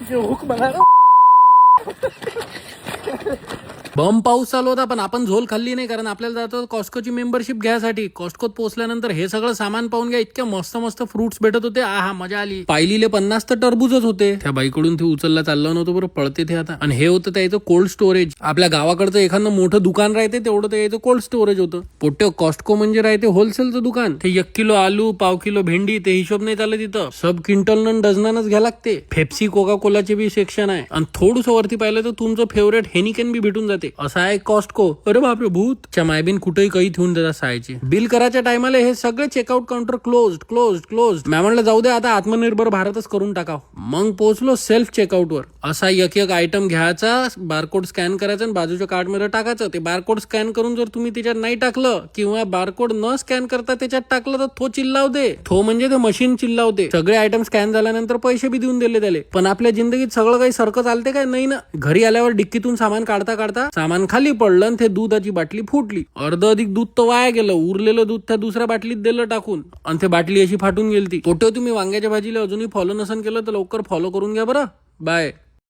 Hook बना बम पाऊस चालू होता, पण आपण झोल खाल्ली नाही, कारण आपल्याला जातो कॉस्कोची मेंबरशिप घ्यायसाठी. कॉस्कोत पोहोचल्यानंतर हे सगळं सामान पाहून घ्या, इतक्या मस्त मस्त फ्रुट्स भेटत होते. आहा, मजा आली. पाहिलीले 50 तर टरबूजच होते. त्या बाईकडून ते उचलला चाललं नव्हतं बरं, पळते ते आता. आणि हे होतं त्याचं कोल्ड स्टोरेज. आपल्या गावाकडचं एखादं मोठं दुकान राहते तेवढं त्याचं कोल्ड स्टोरेज होतं. पोट्यो कॉस्टको म्हणजे राहते होलसेलचं दुकान. ते 1 किलो आलू, पाव किलो भेंडी, ते हिशोब नाही चालत तिथं. सब क्विंटल डझनानच घ्या लागते. पेप्सी कोका कोलाचे बी सेक्शन आहे. आणि थोडंसं वरती पाहिलं तर तुमचं फेवरेट हेनिकेन बी भेटून जाते. असं आहे कॉस्टको. अरे बापरे भूत. च्या मायबीन कुठेही काही ठेवून देतात सायचे. बिल करायच्या टायमाला हे सगळे चेकआउट काउंटर क्लोज. मॅ म्हणलं जाऊ दे आता, आत्मनिर्भर भारतच करून टाकाव. मग पोहोचलो सेल्फ चेकआउट वर. असा एक आयटम घ्यायचा, बारकोड स्कॅन करायचा आणि बाजूच्या कार्ड मध्ये टाकायचं. ते बारकोड स्कॅन करून जर तुम्ही त्याच्यात नाही टाकलं किंवा बारकोड न स्कॅन करता त्याच्यात टाकलं तर तो चिल्लाव दे. तो म्हणजे ते मशीन चिल्लावते. सगळे आयटम स्कॅन झाल्यानंतर पैसे बी देऊन दिले त्याले. पण आपल्या जिंदगीत सगळं काही सारखं चालते काय? नाही ना. घरी आल्यावर डिक्कीतून सामान काढता सामान खाली पडलं आणि ते दुधाची बाटली फुटली. अर्ध अधिक दूध तर वाया गेलं. उरलेलं दूध त्या दुसऱ्या बाटलीत दिलं टाकून आणि ते बाटली अशी फाटून गेली. पोटे तुम्ही वांग्याच्या भाजीला अजूनही फॉलो नसन केलं तर लवकर फॉलो करून घ्या बरं. बाय.